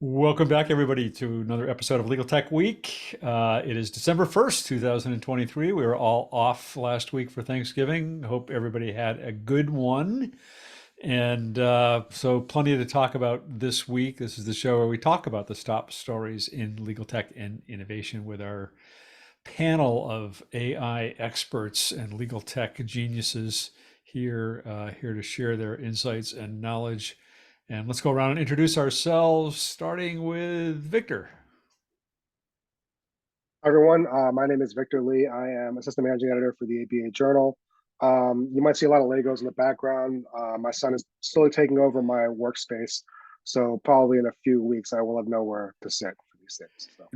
Welcome back, everybody, to another episode of Legal Tech Week. It is December 1st, 2023. We were all off last week for Thanksgiving. Hope everybody had a good one. And so plenty to talk about this week. This is the show where we talk about the top stories in legal tech and innovation with our panel of AI experts and legal tech geniuses here to share their insights and knowledge. And let's go around and introduce ourselves, starting with Victor. Hi, everyone. My name is Victor Lee. I am Assistant Managing Editor for the ABA Journal. You might see a lot of Legos in the background. My son is slowly taking over my workspace. So probably in a few weeks, I will have nowhere to sit for these things. So.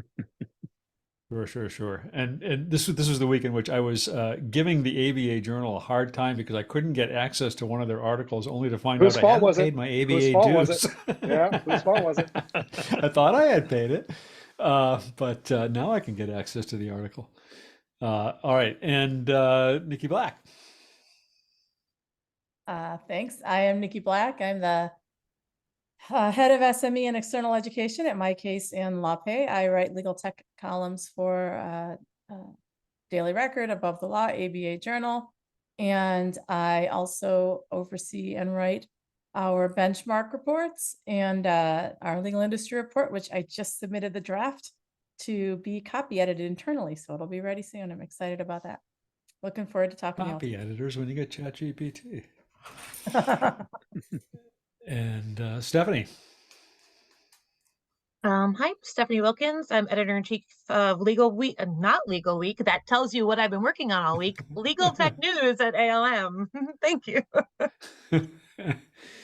Sure. And this was the week in which I was giving the ABA Journal a hard time because I couldn't get access to one of their articles, only to find Whose out I fault hadn't was it? paid my ABA Whose fault was dues. it? Yeah, whose fault was it? I thought I had paid it, but now I can get access to the article. All right, and Niki Black. Thanks. I am Niki Black. I'm the head of SME and external education at my case in LawPay. I write legal tech columns for Daily Record, Above the Law, ABA Journal, and I also oversee and write our benchmark reports and our legal industry report, which I just submitted the draft to be copy edited internally, so it'll be ready soon. I'm excited about that. Looking forward to talking to you. Copy editors when you get ChatGPT. And Stephanie. Hi, Stephanie Wilkins. I'm editor-in-chief of Legal Week, not Legal Week. That tells you what I've been working on all week. Legal Tech News at ALM. Thank you.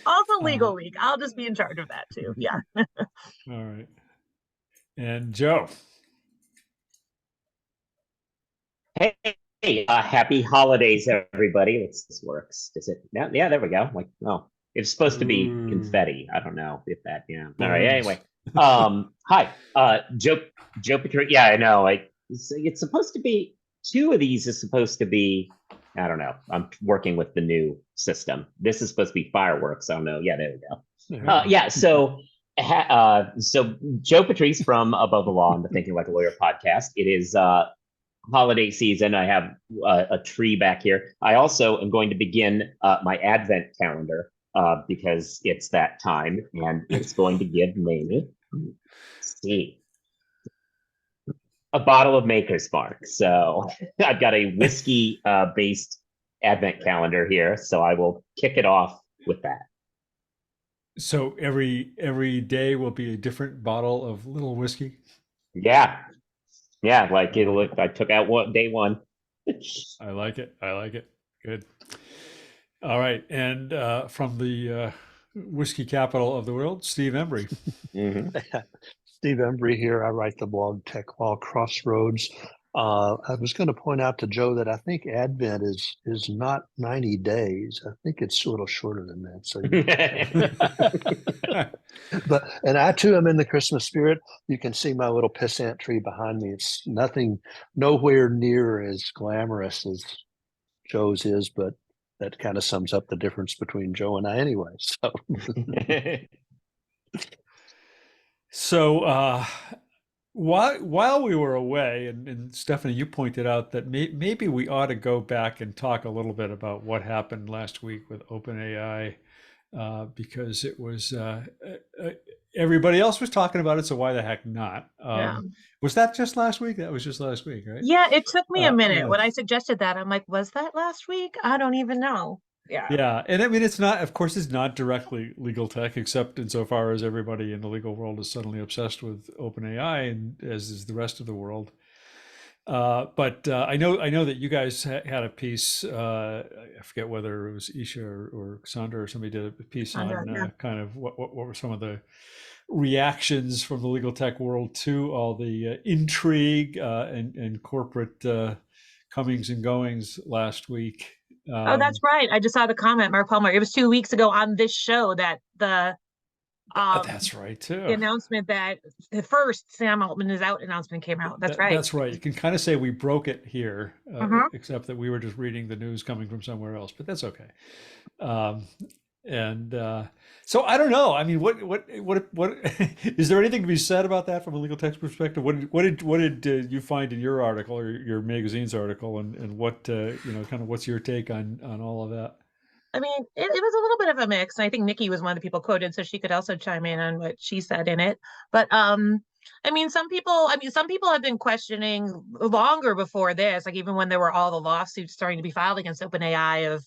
Also Legal Week. I'll just be in charge of that too. Yeah. All right. And Joe. Hey, happy holidays, everybody. This works. Is it? Yeah, there we go. Like, oh, it's supposed to be confetti. I don't know if that, yeah. All right, anyway. Hi, Joe Patrice. Yeah, I know. It's supposed to be, two of these is supposed to be, I don't know. I'm working with the new system. This is supposed to be fireworks. I don't know. Yeah, there we go. Yeah, so Joe Patrice from Above the Law and the Thinking Like a Lawyer podcast. It is holiday season. I have a tree back here. I also am going to begin my Advent calendar because it's that time, and it's going to give me, see, a bottle of Maker's Mark. So I've got a whiskey based Advent calendar here. So I will kick it off with that. So every day will be a different bottle of little whiskey. Yeah, like it'll look. I took out day one. I like it. Good. All right, and from the whiskey capital of the world, Steve Embry. Steve Embry here. I write the blog Tech Law Crossroads. I was going to point out to Joe that I think Advent is not 90 days. I think it's a little shorter than that. So, and I too am in the Christmas spirit. You can see my little pissant tree behind me. It's nowhere near as glamorous as Joe's is, but that kind of sums up the difference between Joe and I anyway. So while we were away, and Stephanie, you pointed out that maybe we ought to go back and talk a little bit about what happened last week with OpenAI, because it was everybody else was talking about it, so why the heck not? Was that just last week? That was just last week, right? Yeah, it took me a minute. When I suggested that, I'm like, was that last week? I don't even know. Yeah, and I mean, it's not, of course, it's not directly legal tech, except insofar as everybody in the legal world is suddenly obsessed with OpenAI, and as is the rest of the world. But I know that you guys had a piece. I forget whether it was Isha or Cassandra or somebody did a piece on kind of what were some of the reactions from the legal tech world to all the intrigue and corporate comings and goings last week. Oh, that's right. I just saw the comment, Mark Palmer. It was 2 weeks ago on this show that that's right too. The announcement that the first Sam Altman is out announcement came out. That's right. That's right. You can kind of say we broke it here, except that we were just reading the news coming from somewhere else, but that's okay. And so I don't know. I mean, what is there anything to be said about that from a legal text perspective? What did you find in your article or your magazine's article, and what kind of what's your take on all of that? I mean, it was a little bit of a mix. I think Niki was one of the people quoted, so she could also chime in on what she said in it. But I mean, some people have been questioning longer before this, like even when there were all the lawsuits starting to be filed against OpenAI of,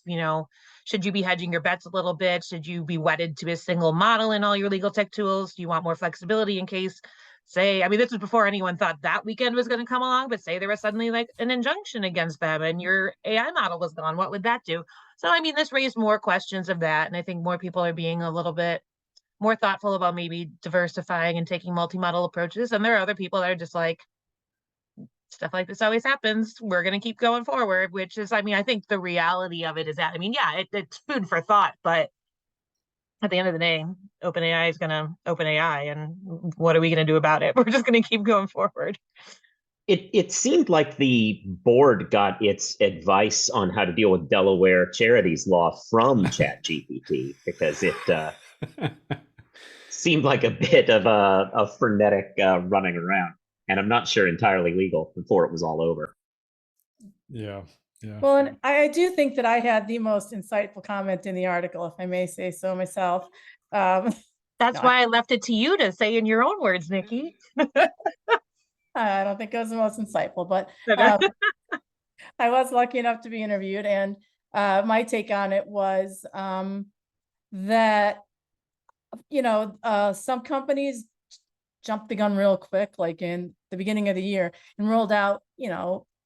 should you be hedging your bets a little bit? Should you be wedded to a single model in all your legal tech tools? Do you want more flexibility in case, say, I mean, this was before anyone thought that weekend was going to come along, but say there was suddenly like an injunction against them and your AI model was gone, what would that do? So, I mean, this raised more questions of that. And I think more people are being a little bit more thoughtful about maybe diversifying and taking multi-model approaches. And there are other people that are just like, stuff like this always happens. We're going to keep going forward, which is, I mean, I think the reality of it is that, I mean, yeah, it's food for thought, but at the end of the day, OpenAI is going to OpenAI. And what are we going to do about it? We're just going to keep going forward. It seemed like the board got its advice on how to deal with Delaware charities law from ChatGPT, because it seemed like a bit of a frenetic running around, and I'm not sure entirely legal before it was all over. Yeah. Yeah. Well, and I do think that I had the most insightful comment in the article, if I may say so myself. That's No, why I left it to you to say in your own words, Niki. I don't think it was the most insightful, but I was lucky enough to be interviewed, and my take on it was that some companies jumped the gun real quick, like in the beginning of the year, and rolled out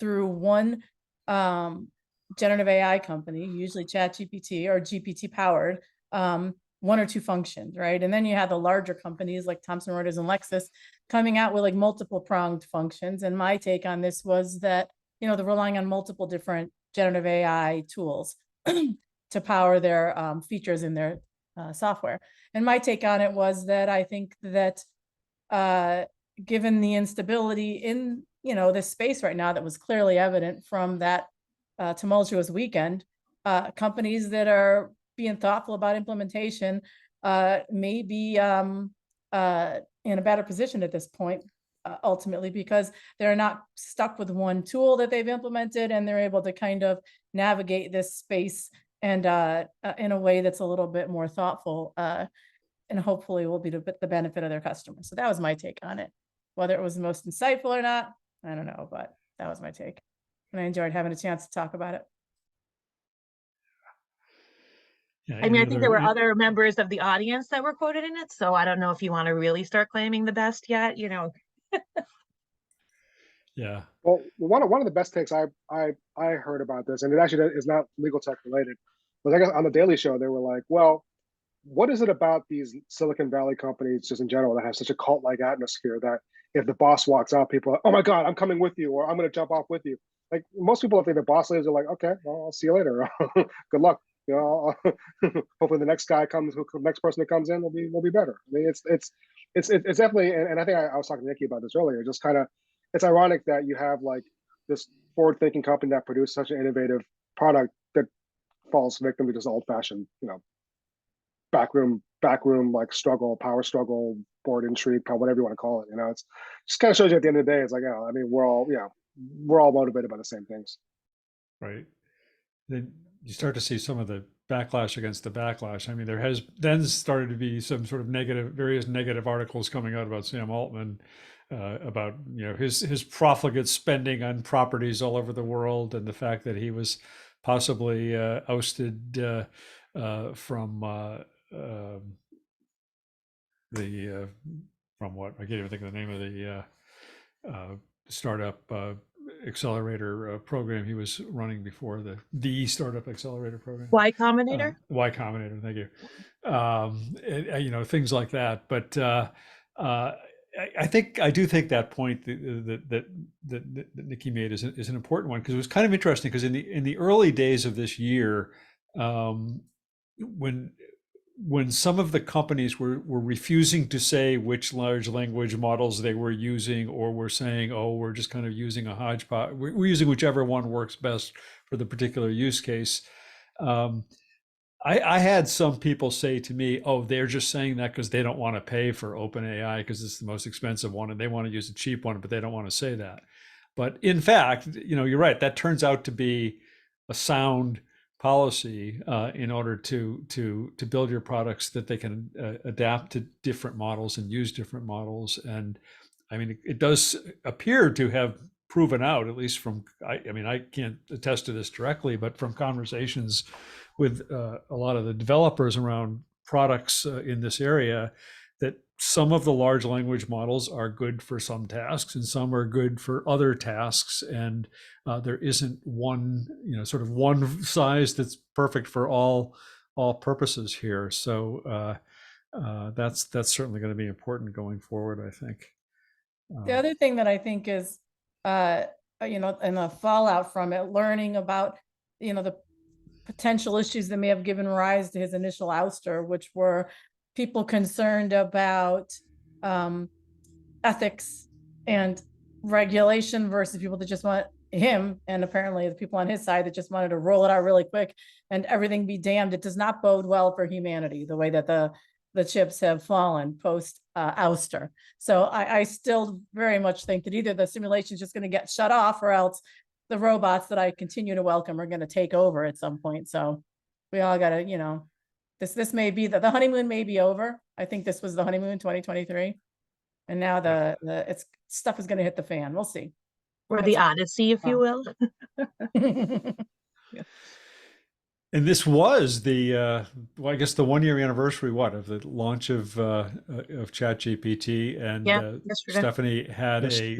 through one generative AI company, usually ChatGPT or GPT powered, one or two functions, right? And then you have the larger companies like Thomson Reuters and Lexis coming out with like multiple pronged functions. And my take on this was that, they're relying on multiple different generative AI tools to power their features in their software. And my take on it was that I think that given the instability in, this space right now that was clearly evident from that tumultuous weekend, companies that are being thoughtful about implementation may be in a better position at this point, ultimately, because they're not stuck with one tool that they've implemented, and they're able to kind of navigate this space and in a way that's a little bit more thoughtful, and hopefully will be to the benefit of their customers. So that was my take on it. Whether it was the most insightful or not, I don't know, but that was my take. And I enjoyed having a chance to talk about it. Yeah, I mean, I think there were any- other members of the audience that were quoted in it, so I don't know if you want to really start claiming the best yet, Yeah. Well, one of the best takes I heard about this, and it actually is not legal tech related, was I guess on the Daily Show they were like, well, what is it about these Silicon Valley companies just in general that have such a cult-like atmosphere that if the boss walks out, people are like, oh my God, I'm coming with you, or I'm going to jump off with you. Like most people, if the boss leaves, are like, okay, well, I'll see you later. Good luck. Hopefully the next person that comes in will be better. I mean, it's definitely, and I think I was talking to Niki about this earlier. Just kind of, it's ironic that you have like this forward-thinking company that produced such an innovative product that falls victim to just old-fashioned, backroom like struggle, power struggle, board intrigue, whatever you want to call it. It's just kind of shows you at the end of the day, it's like, I mean, we're all motivated by the same things. Right. Then you start to see some of the backlash against the backlash. I mean, there has then started to be some sort of various negative articles coming out about Sam Altman, about his profligate spending on properties all over the world, and the fact that he was possibly ousted from from what, I can't even think of the name of the startup accelerator program he was running before, the startup accelerator program. Y Combinator. Y Combinator, thank you. Things like that. But I do think that point that Niki made is an important one, because it was kind of interesting, because in the early days of this year, when some of the companies were refusing to say which large language models they were using, or were saying, oh, we're just kind of using a hodgepodge, we're using whichever one works best for the particular use case, I had some people say to me, "Oh, they're just saying that because they don't want to pay for OpenAI because it's the most expensive one, and they want to use a cheap one, but they don't want to say that." But in fact, you're right. That turns out to be a sound policy in order to build your products that they can adapt to different models and use different models. And I mean, it does appear to have proven out, at least from I mean, I can't attest to this directly, but from conversations with a lot of the developers around products in this area, that some of the large language models are good for some tasks and some are good for other tasks, and there isn't one sort of one size that's perfect for all purposes here. So that's certainly going to be important going forward, I think. The other thing that I think is, and the fallout from it, learning about, the potential issues that may have given rise to his initial ouster, which were people concerned about ethics and regulation versus people that just want him, and apparently the people on his side that just wanted to roll it out really quick and everything be damned. It does not bode well for humanity, the way that the chips have fallen post ouster. So I still very much think that either the simulation is just going to get shut off, or else the robots that I continue to welcome are going to take over at some point. So we all got to, this may be the honeymoon may be over. I think this was the honeymoon 2023. And now it's stuff is going to hit the fan. We'll see. Or the Odyssey, if you will. And this was the well, I guess the 1 year anniversary of the launch of ChatGPT, and Stephanie had a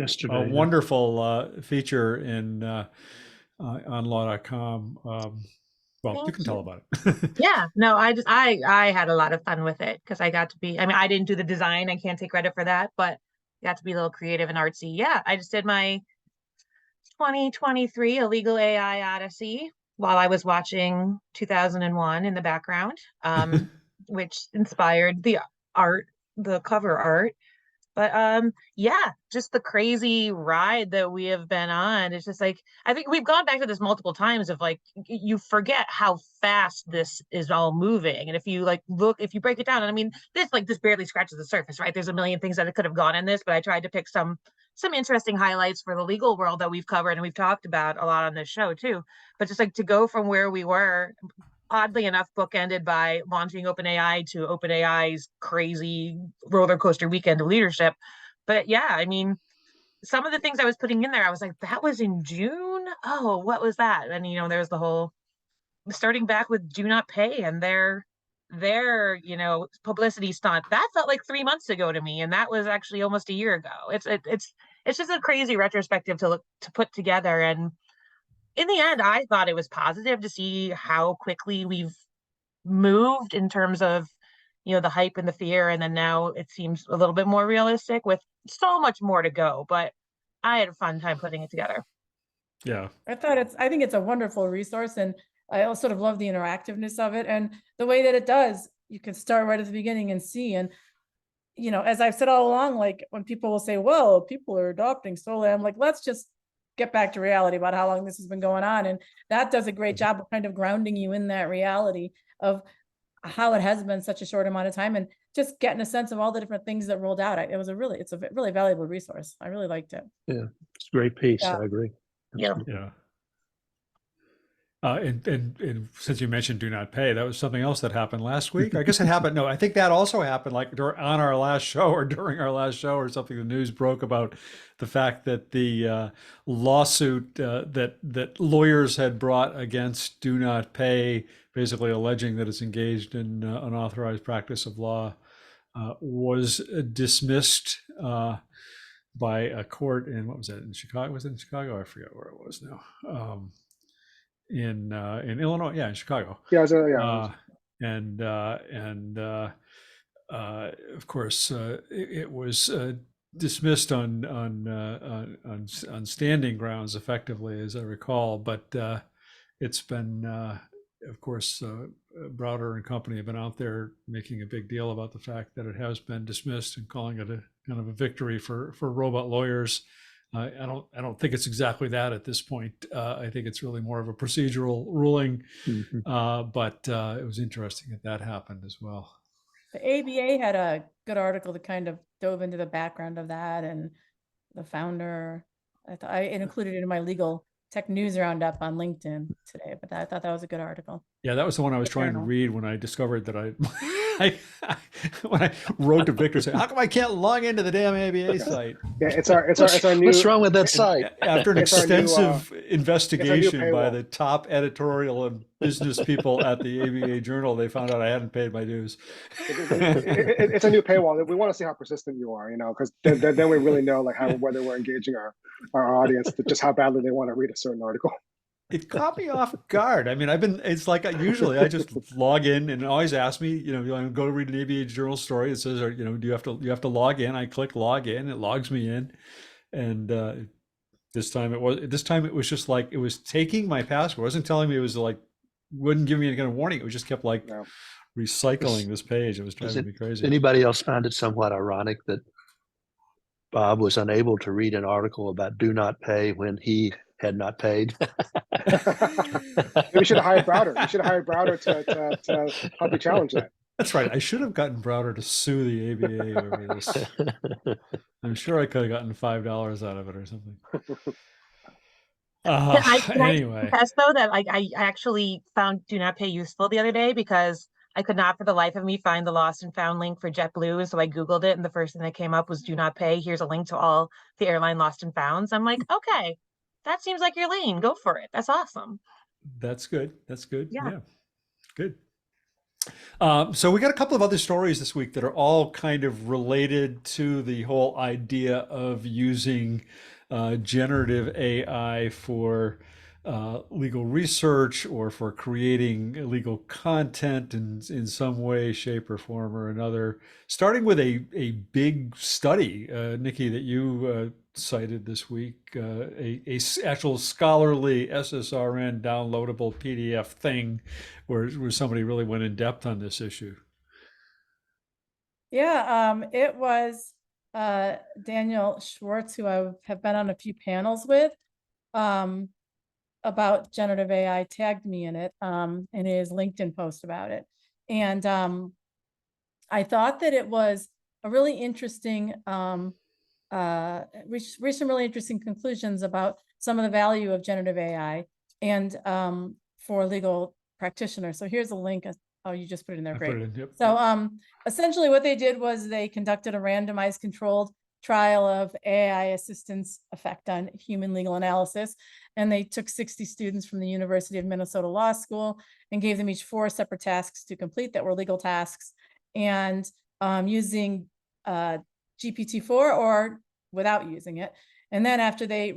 wonderful feature in on law.com. Well, you can tell about it. Yeah, no, I had a lot of fun with it because I got to be, I mean, I didn't do the design. I can't take credit for that, but got to be a little creative and artsy. Yeah, I just did my 2023 Illegal AI Odyssey while I was watching 2001 in the background, which inspired the art, the cover art. But yeah, just the crazy ride that we have been on. It's just like, I think we've gone back to this multiple times of like, you forget how fast this is all moving. And if you if you break it down, and I mean, this barely scratches the surface, right? There's a million things that could have gone in this, but I tried to pick some interesting highlights for the legal world that we've covered and we've talked about a lot on this show too. But just like to go from where we were, oddly enough, bookended by launching OpenAI to OpenAI's crazy roller coaster weekend of leadership. But yeah, I mean, some of the things I was putting in there, I was like, that was in June? Oh, what was that? And, there's the whole starting back with do not pay and their publicity stunt. That felt like 3 months ago to me. And that was actually almost a year ago. It's just a crazy retrospective to put together. And in the end, I thought it was positive to see how quickly we've moved in terms of, the hype and the fear. And then now it seems a little bit more realistic with so much more to go. But I had a fun time putting it together. Yeah. I think it's a wonderful resource. And I also sort of love the interactiveness of it and the way that it does. You can start right at the beginning and see. And, as I've said all along, like when people will say, well, people are adopting slowly, I'm like, let's just get back to reality about how long this has been going on. And that does a great job of kind of grounding you in that reality of how it has been such a short amount of time and just getting a sense of all the different things that rolled out. It's a really valuable resource. I really liked it. Yeah, it's a great piece. Yeah. I agree. Yeah. Yeah. And since you mentioned do not pay, that was something else that happened last week. I guess it happened. No, I think that also happened like on our last show or during our last show or something. The news broke about the fact that the lawsuit that lawyers had brought against do not pay, basically alleging that it's engaged in unauthorized practice of law, was dismissed by a court in, what was that, in Chicago? Was it in Chicago? I forget where it was now. In Illinois, yeah, in Chicago. Yeah, of course, it was dismissed on standing grounds, effectively, as I recall. But it's been, of course, Browder and company have been out there making a big deal about the fact that it has been dismissed and calling it a kind of a victory for robot lawyers. I don't think it's exactly that at this point. I think it's really more of a procedural ruling, but it was interesting that happened as well. The ABA had a good article that kind of dove into the background of that and the founder. I included it in my legal tech news roundup on LinkedIn today, but I thought that was a good article. Yeah, that was the one I was trying to Journal. read when I discovered that when I wrote to Victor saying, "How come I can't log into the damn ABA site?" Yeah, it's our new. What's wrong with that site? After an It's our new, extensive investigation by paywall. the top editorial and business people at the ABA Journal, they found out I hadn't paid my dues. It's a new paywall. We want to see how persistent you are, because then we really know whether we're engaging our audience, just how badly they want to read a certain article. It caught me off guard. I mean, it's like usually I just log in and it always ask me, I go to read an ABA Journal story. It says, do you have to log in? I click log in, it logs me in. And this time it was just like, it was taking my password. It wasn't telling me, it was like, wouldn't give me any kind of warning. It was just kept recycling this page. It was driving me crazy. Anybody else find it somewhat ironic that Bob was unable to read an article about do not pay when he had not paid? We should have hired Browder. We should have hired Browder to help you challenge that. That's right. I should have gotten Browder to sue the ABA over this. I'm sure I could have gotten $5 out of it or something. Anyway. I confess though that I actually found do not pay useful the other day because I could not for the life of me find the lost and found link for JetBlue. So I Googled it and the first thing that came up was do not pay. Here's a link to all the airline lost and founds. I'm like, okay, that seems like your lane. Go for it. That's awesome. That's good. That's good. Yeah. Good. So we got a couple of other stories this week that are all kind of related to the whole idea of using generative AI for legal research or for creating legal content in some way, shape, or form or another. Starting with a big study, Niki, that you cited this week, a actual scholarly SSRN downloadable PDF thing where somebody really went in depth on this issue. Yeah, it was Daniel Schwartz, who I have been on a few panels with, about generative AI, tagged me in it, in his LinkedIn post about it. And I thought that it was a really interesting, reached some really interesting conclusions about some of the value of generative AI and for legal practitioners. So here's a link. Oh, you just put it in there. Great. Yep. So essentially what they did was they conducted a randomized controlled trial of AI assistance effect on human legal analysis. And they took 60 students from the University of Minnesota Law School and gave them each 4 separate tasks to complete that were legal tasks. And using GPT-4 or without using it. And then after they'd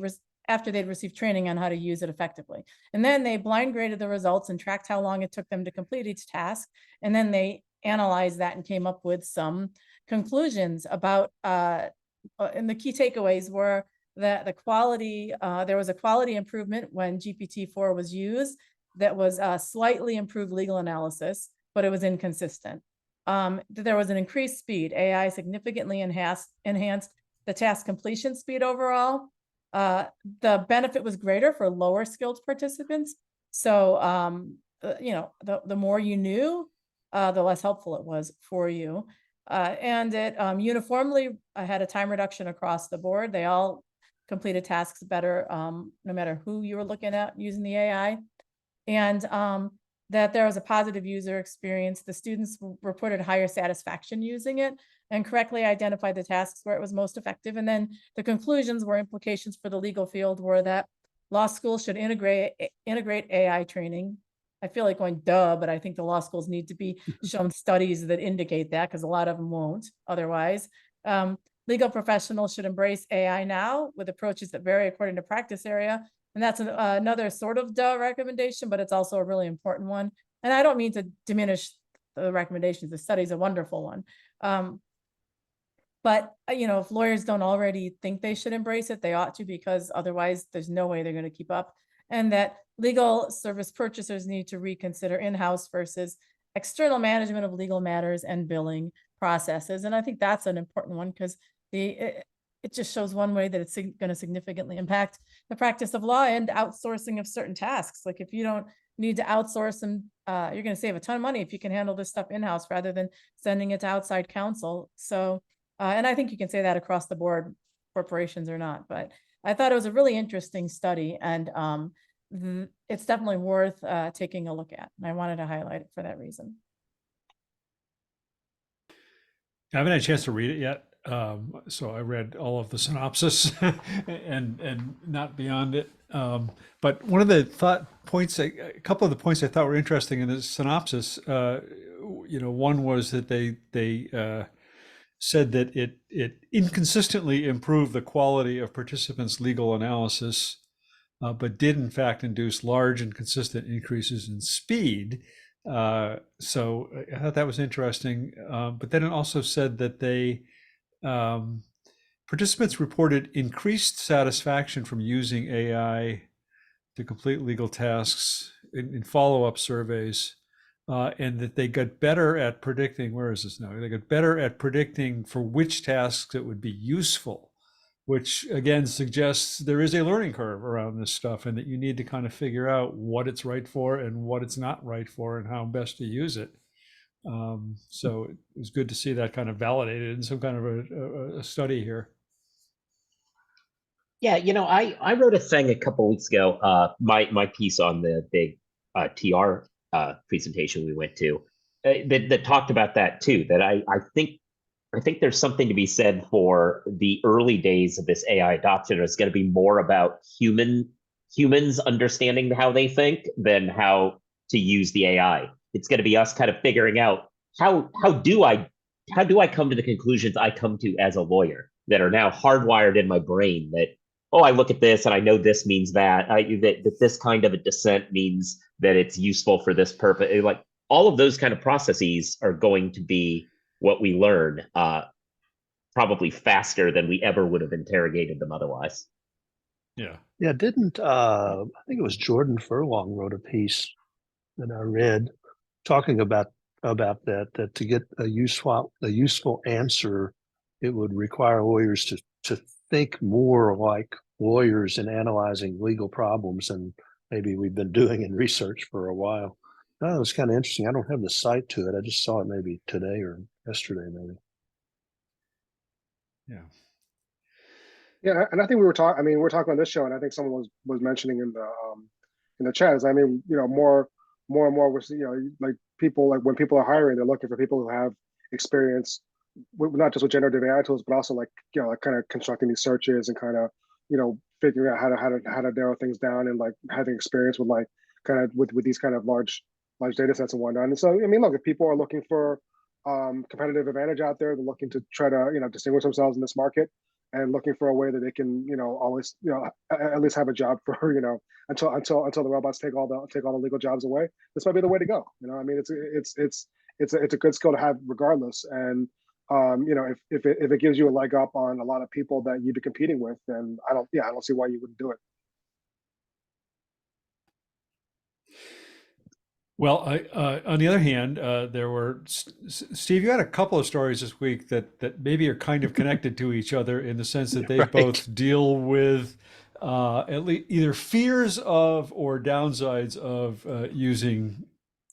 received training on how to use it effectively. And then they blind graded the results and tracked how long it took them to complete each task. And then they analyzed that and came up with some conclusions about, and the key takeaways were that the quality, there was a quality improvement when GPT-4 was used that was slightly improved legal analysis, but it was inconsistent. There was an increased speed. AI significantly enhanced the task completion speed overall. The benefit was greater for lower skilled participants. So, the more you knew, the less helpful it was for you. And it uniformly had a time reduction across the board. They all completed tasks better, no matter who you were looking at using the AI. And that there was a positive user experience. The students reported higher satisfaction using it and correctly identified the tasks where it was most effective. And then the conclusions were implications for the legal field were that law schools should integrate AI training. I feel like going duh, but I think the law schools need to be shown studies that indicate that because a lot of them won't otherwise. Legal professionals should embrace AI now with approaches that vary according to practice area. And that's another sort of duh recommendation, but it's also a really important one. And I don't mean to diminish the recommendations. The study's a wonderful one. But, if lawyers don't already think they should embrace it, they ought to, because otherwise there's no way they're going to keep up. And that legal service purchasers need to reconsider in-house versus external management of legal matters and billing processes. And I think that's an important one because it just shows one way that it's going to significantly impact the practice of law and outsourcing of certain tasks. Like if you don't need to outsource them, you're going to save a ton of money if you can handle this stuff in-house rather than sending it to outside counsel. So, and I think you can say that across the board, corporations or not, but I thought it was a really interesting study, and it's definitely worth taking a look at. And I wanted to highlight it for that reason. I haven't had a chance to read it yet, so I read all of the synopsis and not beyond it. But one of the a couple of the points I thought were interesting in the synopsis, one was that they said that it inconsistently improved the quality of participants' legal analysis, but did in fact induce large and consistent increases in speed. So I thought that was interesting. But then it also said that participants reported increased satisfaction from using AI to complete legal tasks in follow-up surveys, and that they got better at predicting, where is this now? They got better at predicting for which tasks it would be useful, which again suggests there is a learning curve around this stuff, and that you need to kind of figure out what it's right for and what it's not right for and how best to use it. So it was good to see that kind of validated in some kind of a study here. Yeah, I wrote a thing a couple weeks ago, my piece on the big TR presentation we went to, that talked about that too, that I think there's something to be said for the early days of this AI adoption. It's going to be more about humans understanding how they think than how to use the AI. It's going to be us kind of figuring out how do I come to the conclusions I come to as a lawyer that are now hardwired in my brain, that, oh, I look at this and I know this means that this kind of a dissent means that it's useful for this purpose. Like all of those kind of processes are going to be what we learn probably faster than we ever would have interrogated them otherwise. Yeah. Yeah, didn't I think it was Jordan Furlong wrote a piece that I read talking about that to get a useful answer, it would require lawyers to think more like lawyers in analyzing legal problems, and maybe we've been doing in research for a while. Oh, it was kind of interesting. I don't have the site to it. I just saw it maybe today or yesterday, maybe. Yeah. Yeah, and I think we were talking. I mean, we're talking on this show, and I think someone was mentioning in the chat. I mean, more and more, we're like people, like when people are hiring, they're looking for people who have experience, not just with generative AI tools, but also like kind of constructing these searches and kind of figuring out how to narrow things down, and like having experience with like kind of with these kind of large data sets and whatnot. And so, I mean, look, if people are looking for competitive advantage out there, they're looking to try to distinguish themselves in this market, and looking for a way that they can always at least have a job for until the robots take all the legal jobs away. This might be the way to go. I mean, it's a good skill to have regardless. And if it gives you a leg up on a lot of people that you'd be competing with, then I don't see why you wouldn't do it. Well, on the other hand, there were, Steve, you had a couple of stories this week that maybe are kind of connected to each other in the sense that they both deal with at least either fears of or downsides of using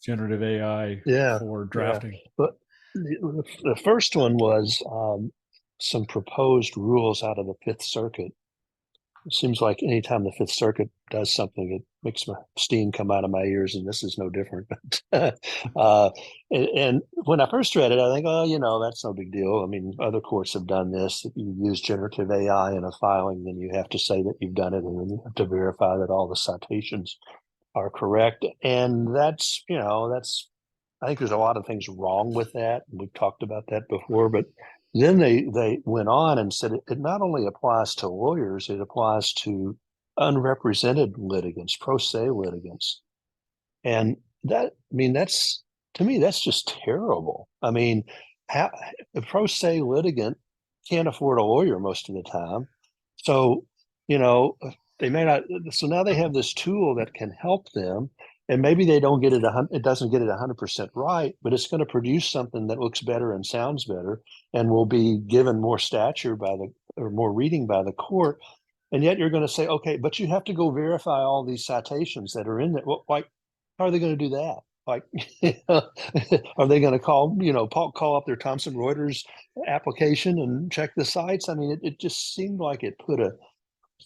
generative AI for drafting. Yeah. But the first one was some proposed rules out of the Fifth Circuit. It seems like anytime the Fifth Circuit does something, it makes my steam come out of my ears, and this is no different. And when I first read it, I think, oh, that's no big deal. I mean, other courts have done this. If you use generative AI in a filing, then you have to say that you've done it, and then you have to verify that all the citations are correct. And that's, I think there's a lot of things wrong with that. We've talked about that before, but then they went on and said it not only applies to lawyers, it applies to unrepresented litigants, pro se litigants. And that, I mean, to me, that's just terrible. I mean, a pro se litigant can't afford a lawyer most of the time. So, they may not, so now they have this tool that can help them. And maybe they don't get it, it doesn't get it 100% right, but it's going to produce something that looks better and sounds better, and will be given more stature by or more reading by the court. And yet you're going to say, okay, but you have to go verify all these citations that are in there. Well, like, how are they going to do that? Like, are they going to call up their Thomson Reuters application and check the sites? I mean, it just seemed like it put a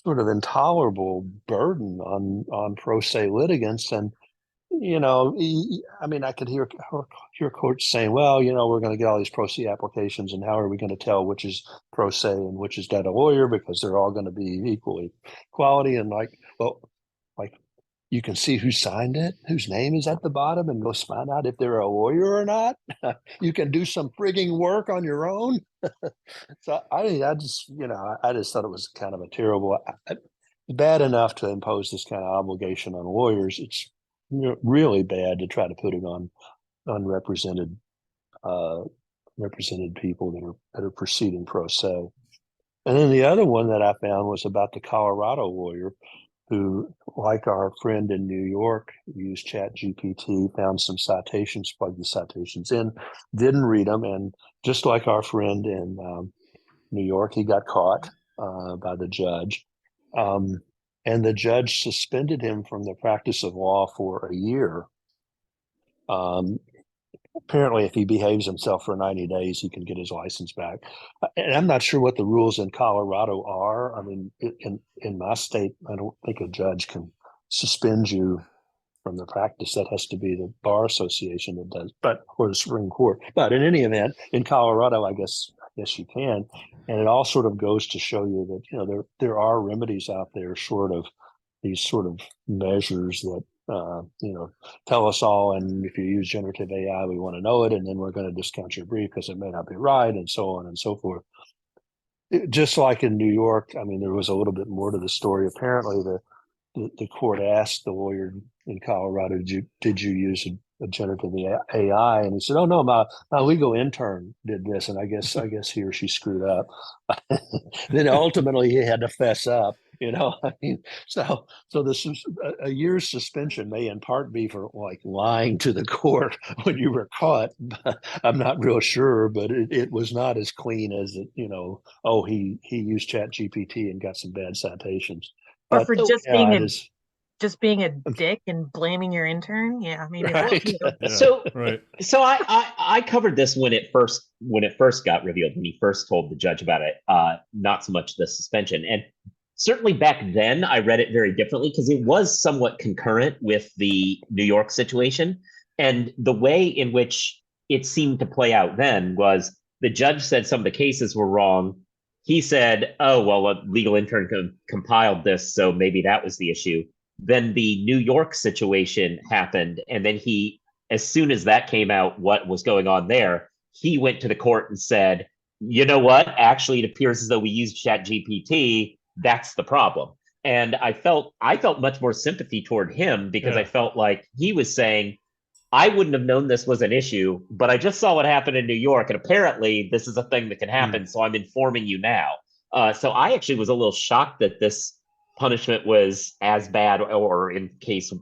sort of intolerable burden on pro se litigants. And I mean, I could hear courts saying, well, we're going to get all these pro se applications, and how are we going to tell which is pro se and which is data lawyer, because they're all going to be equally quality. And like you can see who signed it, whose name is at the bottom, and go find out if they're a lawyer or not. You can do some frigging work on your own. So I just thought it was kind of a terrible, bad enough to impose this kind of obligation on lawyers. It's really bad to try to put it on unrepresented represented people that are proceeding pro se. And then the other one that I found was about the Colorado lawyer who, like our friend in New York, used ChatGPT, found some citations, plugged the citations in, didn't read them, and just like our friend in New York, he got caught by the judge. And the judge suspended him from the practice of law for a year. Apparently, if he behaves himself for 90 days, he can get his license back. And I'm not sure what the rules in Colorado are. I mean, in my state, I don't think a judge can suspend you from the practice. That has to be the Bar Association that does, or the Supreme Court. But in any event, in Colorado, I guess you can. And it all sort of goes to show you that there are remedies out there, short of these sort of measures that tell us all, and if you use generative AI, we want to know it, and then we're going to discount your brief because it may not be right, and so on and so forth. Just like in New York, I mean, there was a little bit more to the story. Apparently, the court asked the lawyer in Colorado, did you use a generative AI? And he said, oh no, my legal intern did this, and I guess he or she screwed up. Then ultimately he had to fess up. I mean, so this a year's suspension may in part be for like lying to the court when you were caught. I'm not real sure, but it was not as clean as it. He used ChatGPT and got some bad citations. Or But for just yeah, being a dick and blaming your intern. Yeah, maybe right. that's Right. So I covered this when it first got revealed, when he first told the judge about it, not so much the suspension. And certainly back then I read it very differently, because it was somewhat concurrent with the New York situation. And the way in which it seemed to play out then was the judge said some of the cases were wrong. He said, oh, well, a legal intern compiled this, so maybe that was the issue. Then the New York situation happened, and then as soon as that came out, what was going on there, he went to the court and said, you know what? Actually, it appears as though we used ChatGPT. That's the problem. And I felt much more sympathy toward him, because I felt like he was saying, I wouldn't have known this was an issue, but I just saw what happened in New York, and apparently this is a thing that can happen. So I'm informing you now. So I actually was a little shocked that this punishment was as bad, or in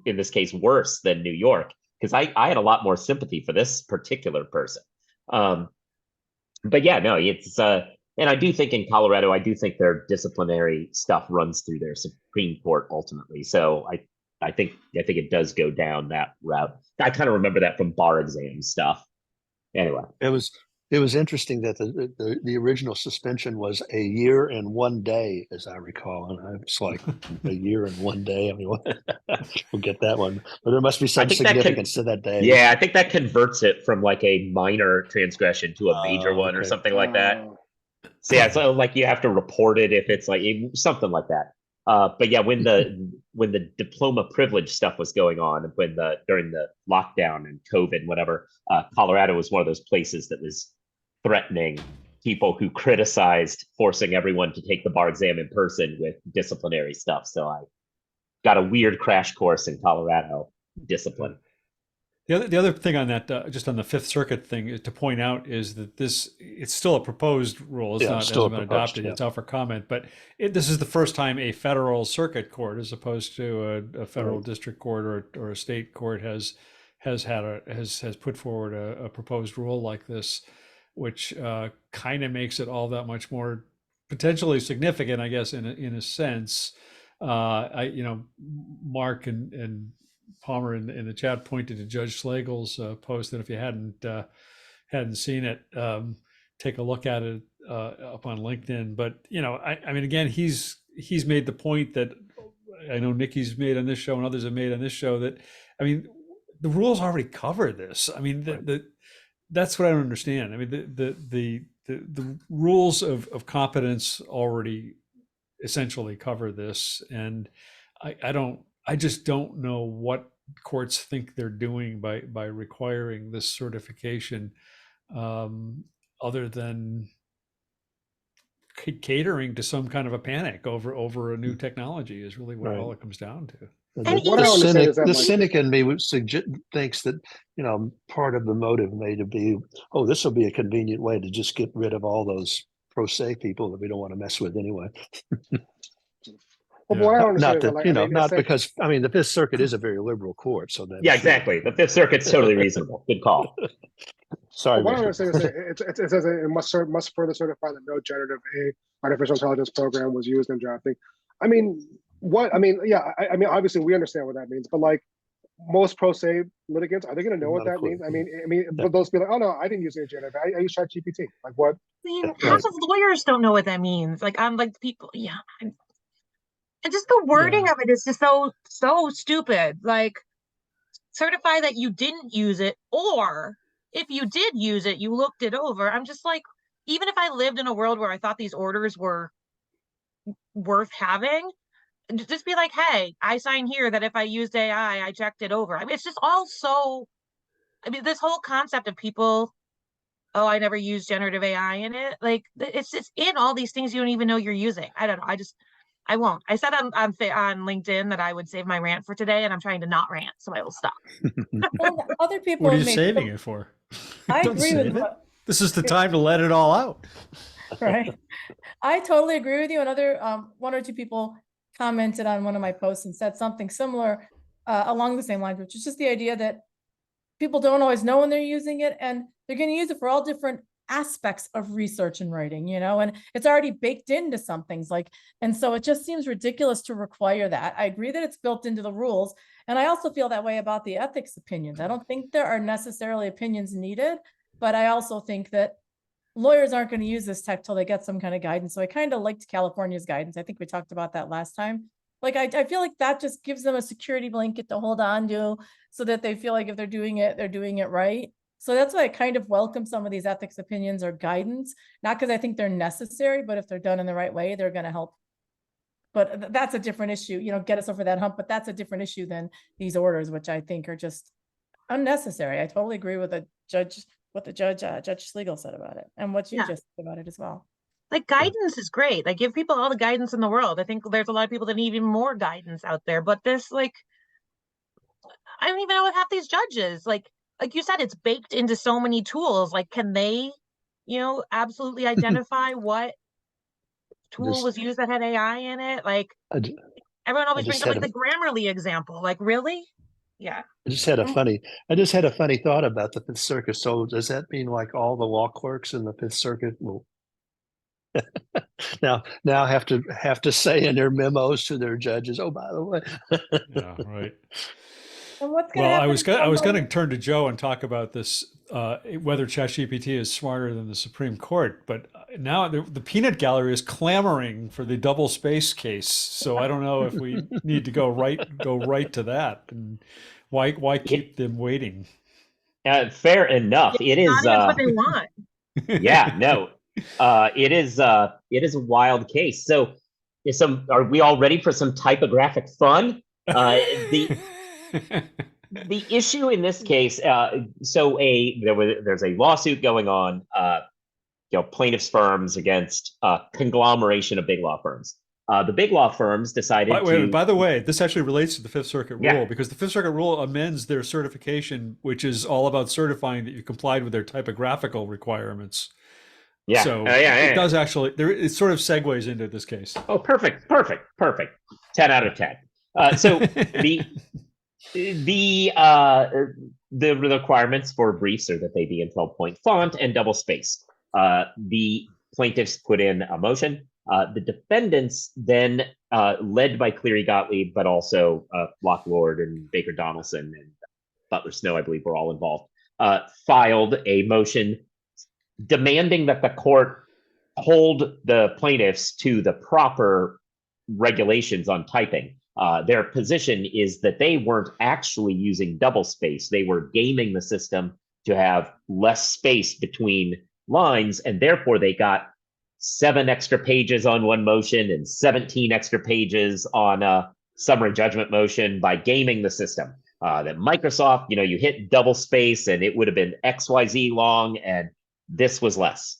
this case worse than New York, because I had a lot more sympathy for this particular person. But yeah, no, it's and I do think in Colorado, I do think their disciplinary stuff runs through their Supreme Court ultimately. So I think it does go down that route. I kind of remember that from bar exam stuff. Anyway, it was interesting that the original suspension was a year and 1 day, as I recall, and I was like, a year and 1 day. I mean, we'll get that one, but there must be some significance to that day. Yeah, I think that converts it from like a minor transgression to a major one, or something like that. So yeah, so like you have to report it if it's like something like that. But yeah, when the diploma privilege stuff was going on, during the lockdown and COVID, whatever, Colorado was one of those places that was threatening people who criticized forcing everyone to take the bar exam in person with disciplinary stuff. So I got a weird crash course in Colorado discipline. The other thing on that, just on the Fifth Circuit thing, to point out is that it's still a proposed rule. It's hasn't been adopted. It's out for comment. But this is the first time a federal circuit court, as opposed to a federal district court or a state court, has put forward a proposed rule like this, which kind of makes it all that much more potentially significant, I guess, in a sense. Mark and Palmer in the chat pointed to Judge Slagle's post, and if you hadn't seen it, take a look at it up on LinkedIn. But I mean, again, he's made the point that I know Niki's made on this show and others have made on this show, that I mean, the rules already cover this. I mean, that's what I don't understand. I mean, the rules of competence already essentially cover this, and I just don't know what courts think they're doing by requiring this certification, other than catering to some kind of a panic over a new technology is really what all it comes down to. And What I understand is that, the like, cynic in me thinks that part of the motive may to be, oh, this will be a convenient way to just get rid of all those pro se people that we don't want to mess with anyway. well, what I don't Not understand is that that, like, not because the Fifth Circuit is a very liberal court, so that Yeah, exactly. The Fifth Circuit's totally reasonable. Good call. Sorry, what I don't Victor. understand is that it says it must further certify that no generative artificial intelligence program was used in drafting. I mean, yeah, I mean, obviously we understand what that means, but like most pro se litigants, are they going to know what that means? I mean, but those be like, oh no, I didn't use any generative. I use ChatGPT. Like what? I mean, half of lawyers don't know what that means. Like I'm like people, yeah. And just the wording of it is just so stupid. Like certify that you didn't use it, or if you did use it, you looked it over. I'm just like, even if I lived in a world where I thought these orders were worth having, just be like, hey, I sign here that if I used AI, I checked it over. I mean, it's just all so, I mean, this whole concept of people, oh, I never used generative AI in it. Like it's just in all these things you don't even know you're using. I don't know. I won't. I said on LinkedIn that I would save my rant for today, and I'm trying to not rant, so I will stop. Well, other people What are you have made saving it for? I Don't agree with save it. what, This is the time to let it all out. right? I totally agree with you. And other one or two people commented on one of my posts and said something similar along the same lines, which is just the idea that people don't always know when they're using it, and they're going to use it for all different aspects of research and writing, and it's already baked into some things, like, and so it just seems ridiculous to require that. I agree that it's built into the rules, and I also feel that way about the ethics opinions. I don't think there are necessarily opinions needed, but I also think that lawyers aren't going to use this tech till they get some kind of guidance. So I kind of liked California's guidance. I think we talked about that last time. Like, I feel like that just gives them a security blanket to hold on to, so that they feel like if they're doing it right. So that's why I kind of welcome some of these ethics opinions or guidance, not because I think they're necessary, but if they're done in the right way, they're going to help. But that's a different issue, get us over that hump. But that's a different issue than these orders, which I think are just unnecessary. I totally agree with Judge Schlegel said about it, and what you just said about it as well. Like guidance is great. Like give people all the guidance in the world. I think there's a lot of people that need even more guidance out there. But this, like, I don't even know what half these judges, like you said, it's baked into so many tools. Like, can they, absolutely identify what tool was used that had AI in it? Like, everyone always brings up like the Grammarly example. Like, really? Yeah. I just had a funny thought about the Fifth Circuit. So does that mean like all the law clerks in the Fifth Circuit will now have to say in their memos to their judges, oh, by the way. Yeah, right. And what's going to Well, happen? I was going to turn to Joe and talk about this, whether ChatGPT is smarter than the Supreme Court. But now the peanut gallery is clamoring for the double space case. So I don't know if we need to go right to that. And why keep them waiting? Fair enough. It is what they want. Yeah, no. It is a wild case. So are we all ready for some typographic fun? The issue in this case, there's a lawsuit going on, plaintiffs' firms against conglomeration of big law firms. The big law firms decided by the way, this actually relates to the Fifth Circuit rule, because the Fifth Circuit rule amends their certification, which is all about certifying that you complied with their typographical requirements. Yeah. So it does actually, it sort of segues into this case. Oh, perfect. 10 out of 10. So the requirements for briefs are that they be in 12-point font and double spaced. The plaintiffs put in a motion The defendants then, led by Cleary Gottlieb, but also Locke Lord and Baker Donaldson and Butler Snow, I believe, were all involved, filed a motion demanding that the court hold the plaintiffs to the proper regulations on typing. Their position is that they weren't actually using doublespace. They were gaming the system to have less space between lines, and therefore they got 7 extra pages on one motion and 17 extra pages on a summary judgment motion by gaming the system. That Microsoft, you hit doublespace and it would have been XYZ long, and this was less.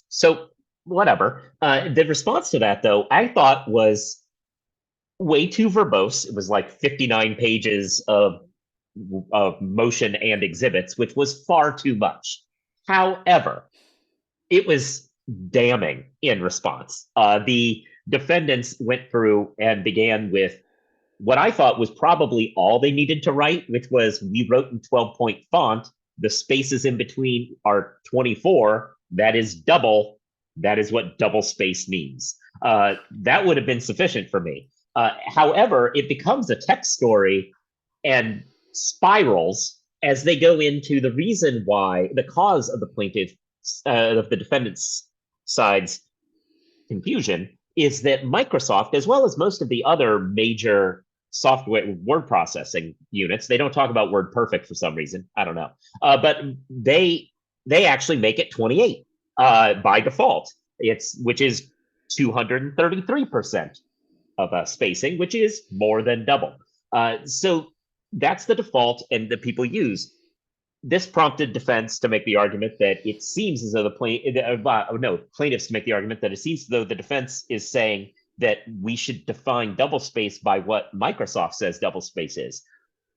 So whatever. The response to that, though, I thought was way too verbose. It was like 59 pages of motion and exhibits, which was far too much. However, it was damning in response. The defendants went through and began with what I thought was probably all they needed to write, which was, we wrote in 12-point font, the spaces in between are 24, that is double, that is what double space means. That would have been sufficient for me. However, it becomes a text story and spirals as they go into the reason why, the cause of the plaintiff, of the defendant's side's confusion, is that Microsoft, as well as most of the other major software word processing units, they don't talk about WordPerfect for some reason, I don't know, but they actually make it 28 by default, which is 233% of spacing, which is more than double. So that's the default, and that people use. This prompted defense to make the argument that it seems as though plaintiffs to make the argument that it seems as though the defense is saying that we should define doublespace by what Microsoft says doublespace is.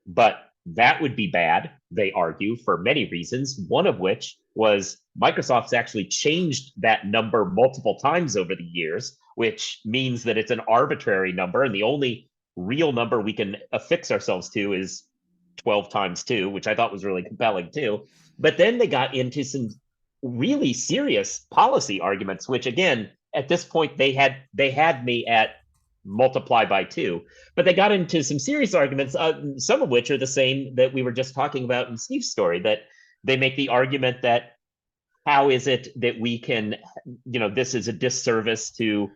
But that would be bad, they argue, for many reasons, one of which was Microsoft's actually changed that number multiple times over the years, which means that it's an arbitrary number, and the only real number we can affix ourselves to is 12 times 2, which I thought was really compelling too. But then they got into some really serious policy arguments, which again, at this point, they had me at multiply by 2, but they got into some serious arguments, some of which are the same that we were just talking about in Steve's story, that they make the argument that how is it that we can, this is a disservice to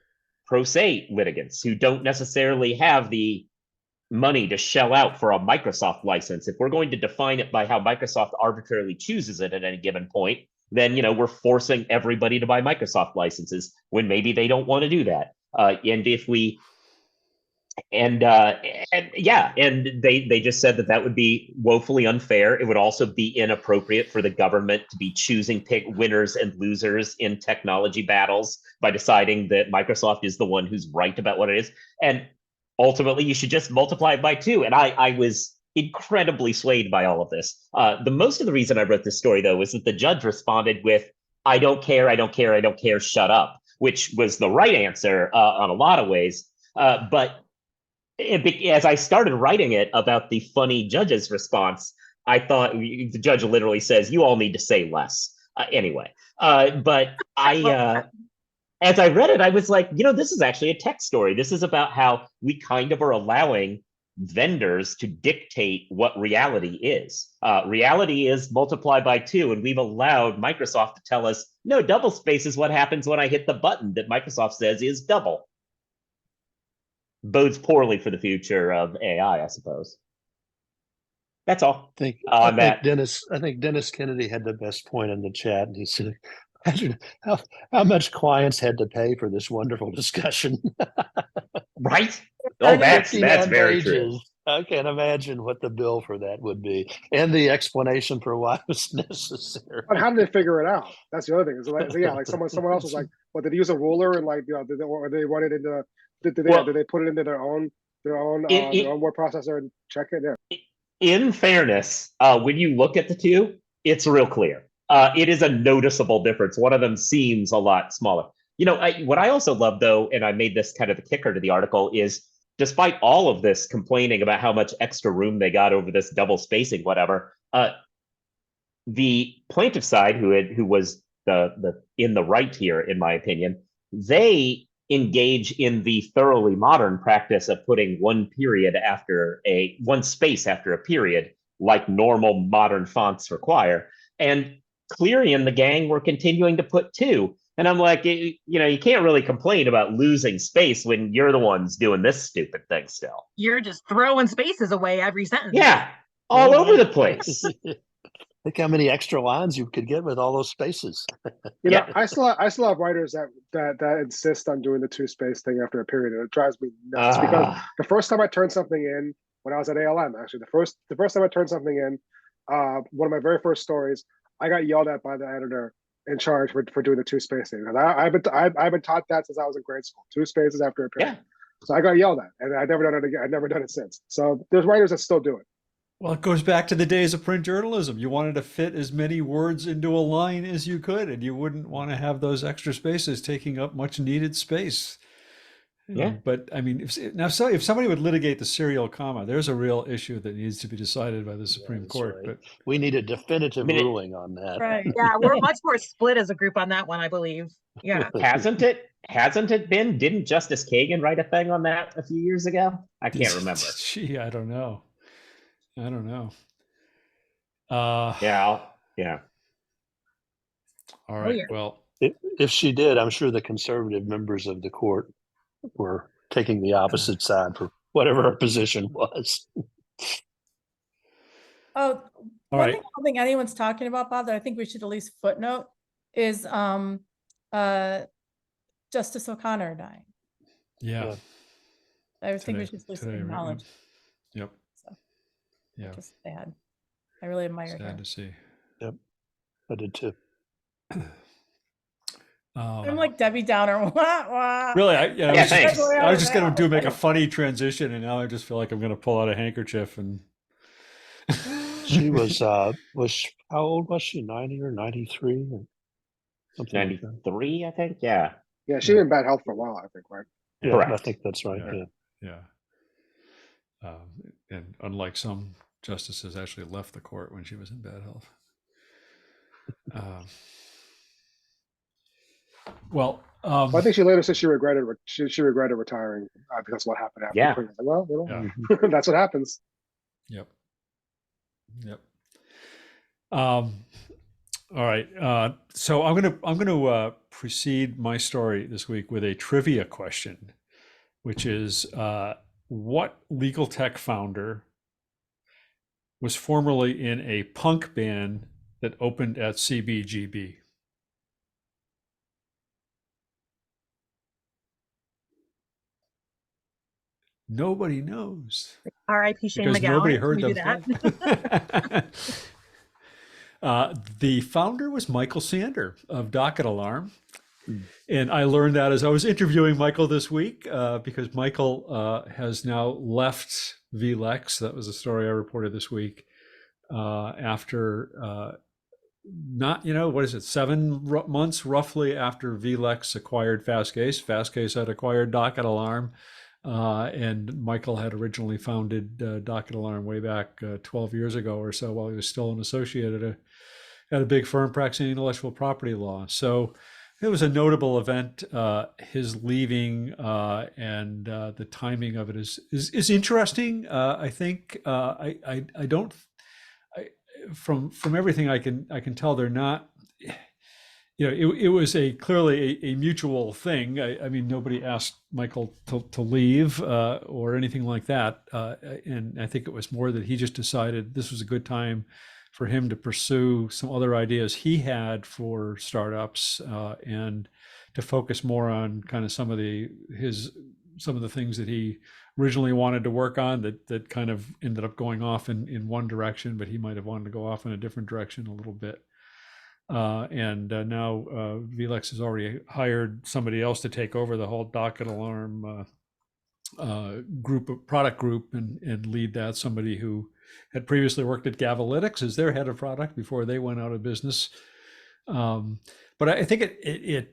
pro se litigants who don't necessarily have the money to shell out for a Microsoft license. If we're going to define it by how Microsoft arbitrarily chooses it at any given point, then we're forcing everybody to buy Microsoft licenses when maybe they don't want to do that. And if we and they just said that would be woefully unfair. It would also be inappropriate for the government to be choosing pick winners and losers in technology battles by deciding that Microsoft is the one who's right about what it is. And ultimately, you should just multiply it by 2. And I was incredibly swayed by all of this. The most of the reason I wrote this story, though, was that the judge responded with, I don't care, I don't care, I don't care, shut up, which was the right answer on a lot of ways. But as I started writing it about the funny judge's response, I thought the judge literally says, you all need to say less. Anyway, but as I read it, I was like, this is actually a tech story. This is about how we kind of are allowing vendors to dictate what reality is. Reality is multiply by 2, and we've allowed Microsoft to tell us, no, doublespace is what happens when I hit the button that Microsoft says is double. Bodes poorly for the future of AI, I suppose. That's all. I think Dennis Kennedy had the best point in the chat, and he said, imagine how much clients had to pay for this wonderful discussion. Right? Oh, that's very true. I can't imagine what the bill for that would be, and the explanation for why it was necessary. But how did they figure it out? That's the other thing. Like someone else was like, "What, did they use a ruler and or they run it into? Did they put it into their own word processor and check it? Yeah. In fairness, when you look at the two, it's real clear. It is a noticeable difference. One of them seems a lot smaller. What I also love, though, and I made this kind of the kicker to the article, is despite all of this complaining about how much extra room they got over this double spacing, whatever, the plaintiff side, who was the in the right here, in my opinion, they engage in the thoroughly modern practice of putting one space after a period, like normal modern fonts require. And Cleary and the gang were continuing to put two. And I'm like, you can't really complain about losing space when you're the ones doing this stupid thing still. You're just throwing spaces away every sentence. Yeah, all over the place. Think how many extra lines you could get with all those spaces. You know, I still have writers that insist on doing the two space thing after a period, and it drives me nuts because the first time I turned something in when I was at ALM, actually, the first time I turned something in, one of my very first stories, I got yelled at by the editor in charge for doing the two space thing. I've been taught that since I was in grade school, two spaces after a period. Yeah. So I got yelled at, and I've never done it again. I've never done it since. So there's writers that still do it. Well, it goes back to the days of print journalism. You wanted to fit as many words into a line as you could, and you wouldn't want to have those extra spaces taking up much needed space. Yeah. But I mean, if somebody would litigate the serial comma, there's a real issue that needs to be decided by the Supreme Court. Right. But we need a definitive ruling on that. Right. Yeah, we're much more split as a group on that one, I believe. Yeah. Hasn't it been? Didn't Justice Kagan write a thing on that a few years ago? I can't remember. Gee, I don't know. Yeah. All right. Well, if she did, I'm sure the conservative members of the court were taking the opposite side for whatever her position was. Oh, all one right. thing I don't think anyone's talking about, Bob, that I think we should at least footnote is Justice O'Connor dying. Yeah. I think we should at least acknowledge. Yep. So, yeah. Just sad. I really admire Sad him. to see. Yep. I did too. I'm like Debbie Downer. Wah, wah. Really, I was just going to make a Thanks. funny transition, and now I just feel like I'm going to pull out a handkerchief and. She was how old was she? 90 or 93? Or something 93, I think. Yeah. Yeah, she was in bad health for a while, I think, right? Yeah, correct. I think that's right. Yeah. And unlike some justices, actually left the court when she was in bad health. Well, I think she later said she regretted retiring because of what happened after. Yeah. Like, well, that's what happens. Yep. All right. So I'm gonna precede my story this week with a trivia question, which is what legal tech founder was formerly in a punk band that opened at CBGB? Nobody knows. R.I.P. Shane Because McGowan. nobody heard Can we them. do that? The founder was Michael Sander of Docket Alarm. And I learned that as I was interviewing Michael this week, because Michael has now left vLex. That was a story I reported this week after 7 months roughly after vLex acquired Fastcase. Fastcase had acquired Docket Alarm. And Michael had originally founded Docket Alarm way back 12 years ago or so while he was still an associate at a big firm practicing intellectual property law. So it was a notable event. His leaving and the timing of it is interesting. I think from everything I can tell, they're not. It was clearly a mutual thing. I mean, nobody asked Michael to leave or anything like that. And I think it was more that he just decided this was a good time for him to pursue some other ideas he had for startups and to focus more on kind of some of the things that he originally wanted to work on that kind of ended up going off in one direction, but he might have wanted to go off in a different direction a little bit. And now vLex has already hired somebody else to take over the whole Docket Alarm product group and lead that. Somebody who had previously worked at Gavelytics as their head of product before they went out of business. But I think the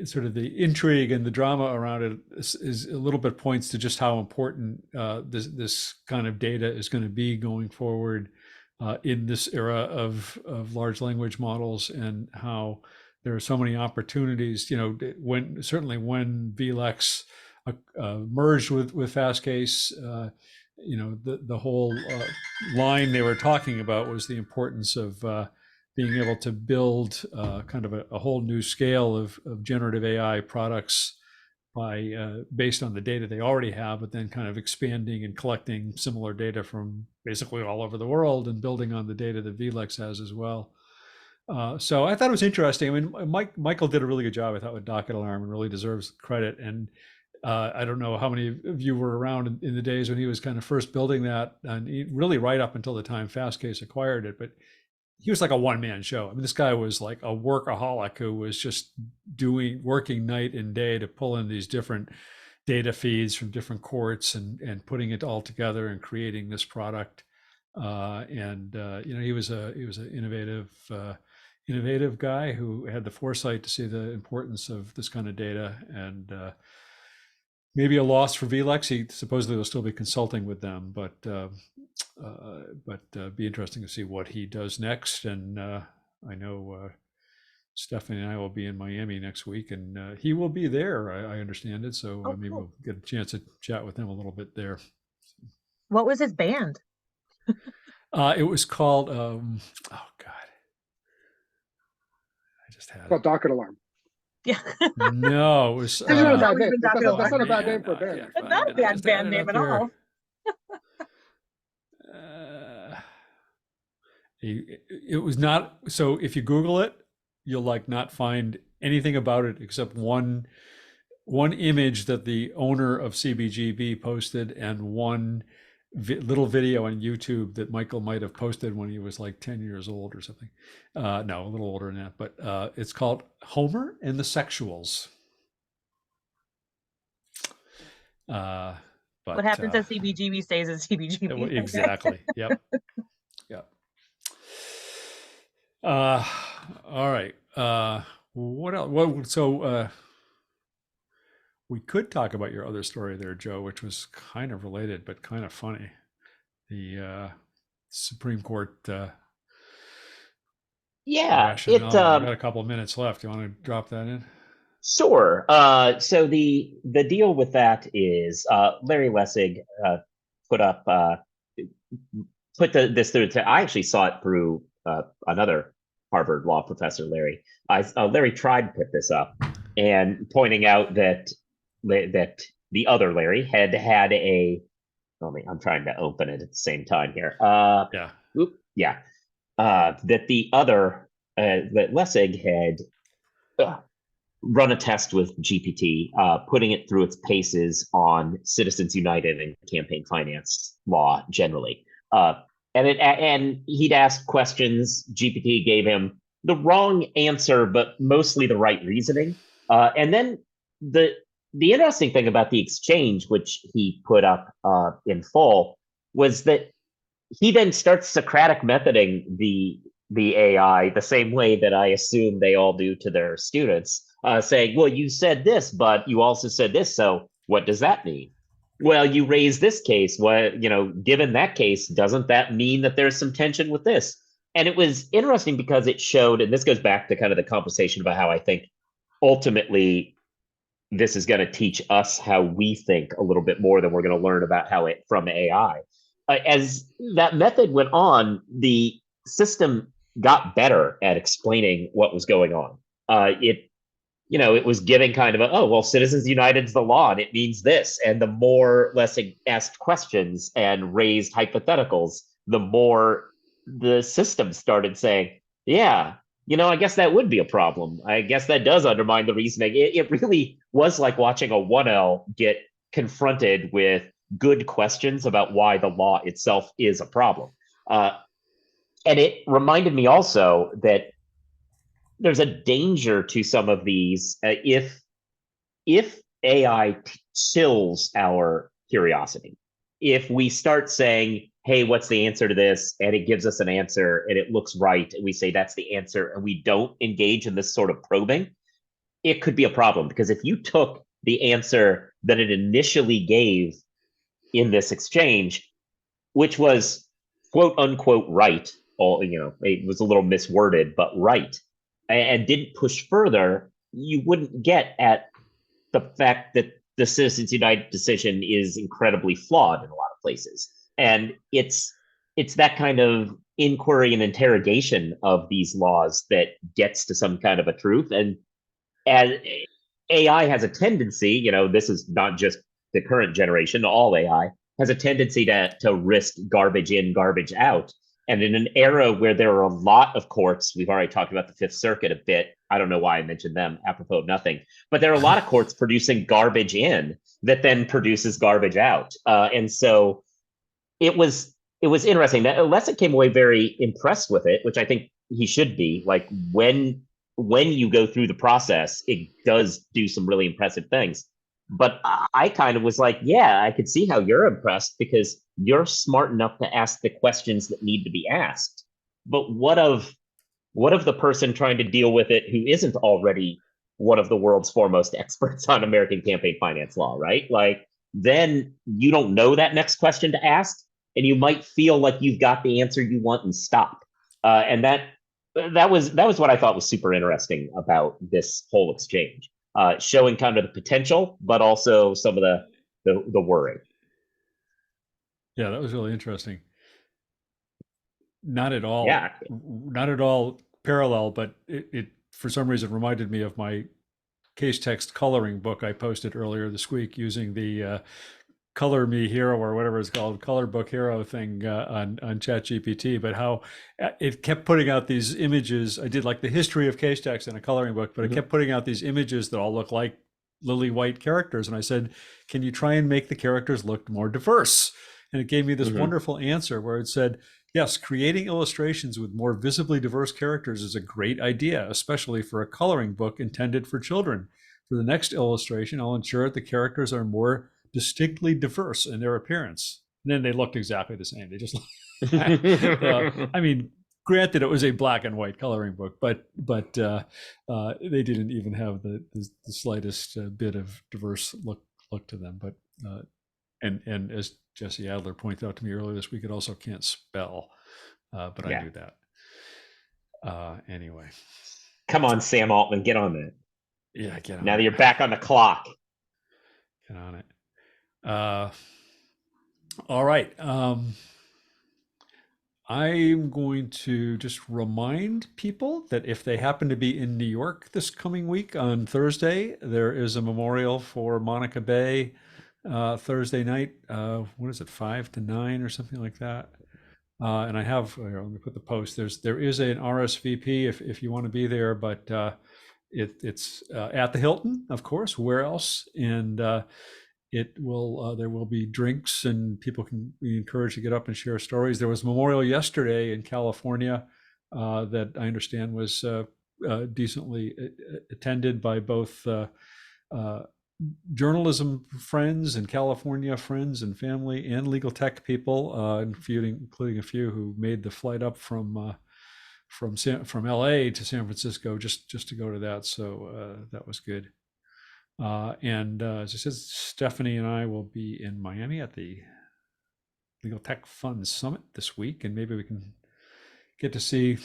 sort of the intrigue and the drama around it is a little bit points to just how important this kind of data is going to be going forward. In this era of large language models, and how there are so many opportunities. When vLex merged with Fastcase, the whole line they were talking about was the importance of being able to build kind of a whole new scale of generative AI products based on the data they already have, but then kind of expanding and collecting similar data from basically all over the world and building on the data that vLex has as well. So I thought it was interesting. I mean, Michael did a really good job, I thought, with Docket Alarm, and really deserves credit. And I don't know how many of you were around in the days when he was kind of first building that, and really right up until the time Fastcase acquired it. But he was like a one-man show. I mean, this guy was like a workaholic who was just working night and day to pull in these different data feeds from different courts and putting it all together and creating this product. He was an innovative guy who had the foresight to see the importance of this kind of data, and maybe a loss for vLex. He supposedly will still be consulting with them, but be interesting to see what he does next. And I know Stephanie and I will be in Miami next week, and he will be there, I understand it. So maybe cool. we'll get a chance to chat with him a little bit there. What was his band? It was called, oh God, I just had It's called Docket Alarm. Yeah. No, it was. That's not a bad always name. been Docket That's not a bad name for a I band. can't It's find not a it. I bad just band had it name up at here. all. It was not. So if you Google it, you'll like not find anything about it except one image that the owner of CBGB posted, and one little video on YouTube that Michael might have posted when he was like 10 years old or something. No, a little older than that, but it's called Homer and the Sexuals. But What happens at CBGB stays at CBGB. Exactly. Yep. Yep. All right. What else? Well, so we could talk about your other story there, Joe, which was kind of related but kind of funny. The Supreme Court. Yeah, we got a couple of minutes left. You want to drop that in? Sure. So the deal with that is Larry Lessig put this through. I actually saw it through another Harvard law professor, Larry. Larry tried to put this up, and pointing out that the other Larry had a. I'm trying to open it at the same time here. Yeah. That the other that Lessig had run a test with GPT, putting it through its paces on Citizens United and campaign finance law generally. And he'd ask questions. GPT gave him the wrong answer, but mostly the right reasoning. And then the interesting thing about the exchange, which he put up in full, was that he then starts Socratic methoding the AI the same way that I assume they all do to their students, saying, well, you said this, but you also said this. So what does that mean? Well, you raised this case. Well, given that case, doesn't that mean that there's some tension with this? And it was interesting because it showed, and this goes back to kind of the conversation about how I think ultimately this is going to teach us how we think a little bit more than we're going to learn about how it from AI. As that method went on, the system got better at explaining what was going on. It was giving kind of Citizens United's the law and it means this. And the more Lessig asked questions and raised hypotheticals, the more the system started saying, yeah, I guess that would be a problem. I guess that does undermine the reasoning. It really was like watching a 1L get confronted with good questions about why the law itself is a problem. And it reminded me also that there's a danger to some of these if AI chills our curiosity. If we start saying, hey, what's the answer to this? And it gives us an answer and it looks right. And we say that's the answer and we don't engage in this sort of probing, it could be a problem. Because if you took the answer that it initially gave in this exchange, which was quote unquote right, it was a little misworded, but right. and didn't push further, you wouldn't get at the fact that the Citizens United decision is incredibly flawed in a lot of places. And it's that kind of inquiry and interrogation of these laws that gets to some kind of a truth. And as AI has a tendency, this is not just the current generation, all AI has a tendency to risk garbage in, garbage out. And in an era where there are a lot of courts, we've already talked about the Fifth Circuit a bit. I don't know why I mentioned them, apropos of nothing, but there are a lot of courts producing garbage in that then produces garbage out. And so it was interesting. That Lessig came away very impressed with it, which I think he should be. Like when you go through the process, it does do some really impressive things. But I kind of was like, yeah, I could see how you're impressed because you're smart enough to ask the questions that need to be asked. But what of the person trying to deal with it who isn't already one of the world's foremost experts on American campaign finance law, right? Like, then you don't know that next question to ask, and you might feel like you've got the answer you want and stop. And that was what I thought was super interesting about this whole exchange. Showing kind of the potential, but also some of the worry. Yeah, that was really interesting. Not at all parallel, but it for some reason reminded me of my case text coloring book I posted earlier this week using the Color Me Hero or whatever it's called, Color Book Hero thing on ChatGPT, but how it kept putting out these images. I did like the history of case text in a coloring book, but it kept putting out these images that all look like lily white characters. And I said, can you try and make the characters look more diverse? And it gave me this wonderful answer where it said, yes, creating illustrations with more visibly diverse characters is a great idea, especially for a coloring book intended for children. For the next illustration, I'll ensure that the characters are more distinctly diverse in their appearance. And then they looked exactly the same. They just, I mean, granted, it was a black and white coloring book, but they didn't even have the slightest bit of diverse look to them. But and as Jesse Adler pointed out to me earlier this week, it also can't spell, but I knew that. Anyway, come on, Sam Altman, get on that. Yeah, get on. Now that you're back on the clock, get on it. All right. I'm going to just remind people that if they happen to be in New York this coming week on Thursday, there is a memorial for Monica Bay Thursday night. What is it, 5 to 9 or something like that? And I have, here, let me put the post. There is an RSVP if you want to be there, but it's at the Hilton, of course. Where else? And it will there will be drinks and people can be encouraged to get up and share stories. There was a memorial yesterday in California that I understand was decently attended by both journalism friends and California friends and family and legal tech people, including a few who made the flight up from LA to San Francisco just to go to that. So that was good. And as I said, Stephanie and I will be in Miami at the Legal Tech Fund Summit this week, and maybe we can get to see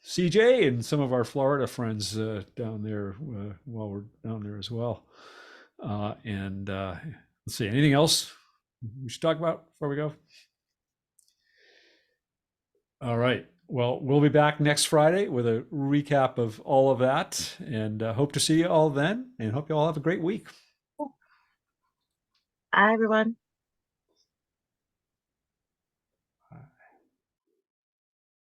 CJ and some of our Florida friends down there while we're down there as well. And let's see, anything else we should talk about before we go? All right. Well, we'll be back next Friday with a recap of all of that, and hope to see you all then, and hope you all have a great week. Bye, everyone.